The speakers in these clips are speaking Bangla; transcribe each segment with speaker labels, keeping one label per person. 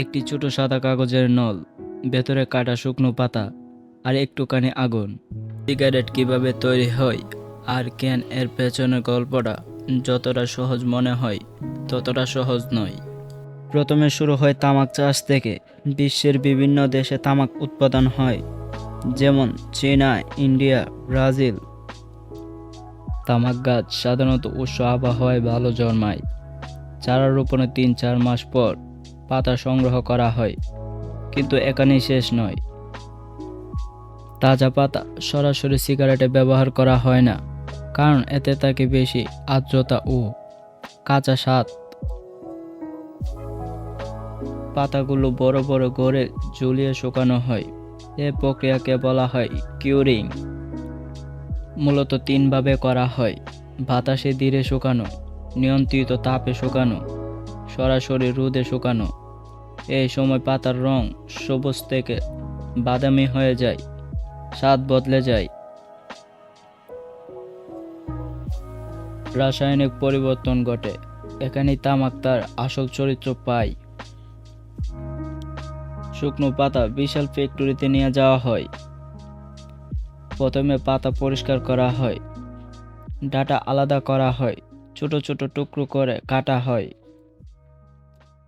Speaker 1: একটি ছোট সাদা কাগজের নল, ভেতরে কাটা শুকনো পাতা আর একটুখানি আগুন। সিগারেট কিভাবে তৈরি হয় আর কেন এর পেছনের গল্পটা যতটা সহজ মনে হয় ততটা সহজ নয়। প্রথমে শুরু হয় তামাক চাষ থেকে। বিশ্বের বিভিন্ন দেশে তামাক উৎপাদন হয়, যেমন চীনা, ইন্ডিয়া, ব্রাজিল। তামাক গাছ সাধারণত উষ্ণ আবহাওয়ায় ভালো জন্মায়। চারা রোপণের ৩-৪ মাস পর পাতা সংগ্রহ করা হয়, কিন্তু এখানেই শেষ নয়। তাজা পাতা সরাসরি সিগারেটে ব্যবহার করা হয় না, কারণ এতে থাকে বেশি আর্দ্রতা ও কাঁচা স্বাদ। পাতাগুলো বড় বড় গড়ে ঝুলিয়ে শুকানো হয়। এ প্রক্রিয়াকে বলা হয় কিউরিং। মূলত ৩ ভাবে করা হয়: বাতাসে ধীরে শুকানো, নিয়ন্ত্রিত তাপে শুকানো, সরাসরি রোদে শুকানো। এই সময় পাতার রং সবুজ থেকে বাদামি হয়ে যায়, স্বাদ বদলে যায়। রাসায়নিক পরিবর্তন ঘটে, এখানেই তামাক তার আসল চরিত্র পায়। শুকনো পাতা বিশাল ফ্যাক্টরিতে নিয়ে যাওয়া হয়। প্রথমে পাতা পরিষ্কার করা হয়, ডাটা আলাদা করা হয়, ছোট ছোট টুকরো করে কাটা হয়।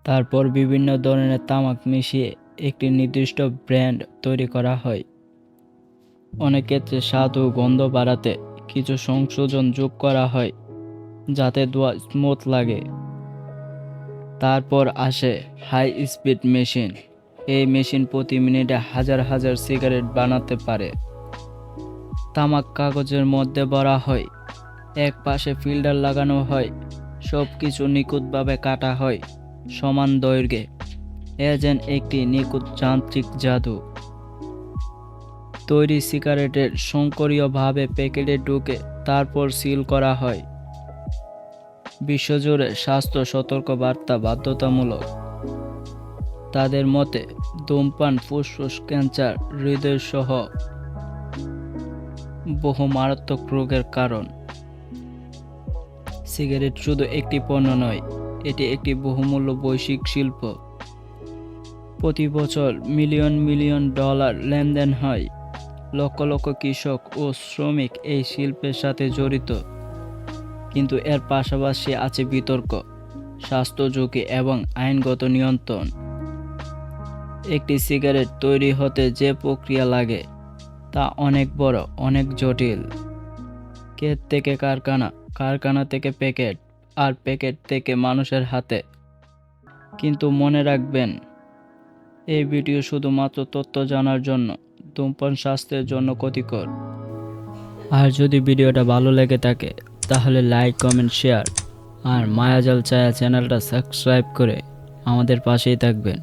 Speaker 1: তারপর বিভিন্ন ধরনের তামাক মিশিয়ে একটি নির্দিষ্ট ব্র্যান্ড তৈরি করা হয়। অনেক ক্ষেত্রে স্বাদ ও গন্ধ বাড়াতে কিছু সংযোজন যোগ করা হয়, যাতে ধোঁয়া স্মুথ লাগে। তারপর আসে হাই স্পিড মেশিন। এই মেশিন প্রতি মিনিটে হাজার হাজার সিগারেট বানাতে পারে। তামাক কাগজের মধ্যে ভরা হয়, এক পাশে ফিল্টার লাগানো হয়, সব কিছু নিখুঁতভাবে কাটা হয় সমান দৈর্ঘ্যে। এ যেন একটি নিখুঁত যান্ত্রিক জাদু। তৈরি সিগারেটের স্বয়ংক্রিয়ভাবে প্যাকেটে ঢুকে তারপর সিল করা হয়। বিশ্বজুড়ে স্বাস্থ্য সতর্ক বার্তা বাধ্যতামূলক। তাদের মতে ধূমপান ফুসফুস ক্যান্সার, হৃদয় সহ বহু মারাত্মক রোগের কারণ। সিগারেট শুধু একটি পণ্য নয়, এটি একটি বহুমূল্য বৈশ্বিক শিল্প। প্রতি বছর মিলিয়ন মিলিয়ন ডলার লেনদেন হয়। লক্ষ লক্ষ কৃষক ও শ্রমিক এই শিল্পের সাথে জড়িত। কিন্তু এর পাশাপাশি আছে বিতর্ক, স্বাস্থ্য ঝুঁকি এবং আইনগত নিয়ন্ত্রণ। একটি সিগারেট তৈরি হতে যে প্রক্রিয়া লাগে তা অনেক বড়, অনেক জটিল। ক্ষেত থেকে কারখানা, কারখানা থেকে প্যাকেট, আর প্যাকেট থেকে মানুষের হাতে। কিন্তু মনে রাখবেন, এই ভিডিও শুধুমাত্র তথ্য জানার জন্য। ধূমপান স্বাস্থ্যের জন্য ক্ষতিকর। আর যদি ভিডিওটা ভালো লেগে থাকে তাহলে লাইক, কমেন্ট, শেয়ার আর মায়াজাল ছায়া চ্যানেলটা সাবস্ক্রাইব করে আমাদের পাশেই থাকবেন।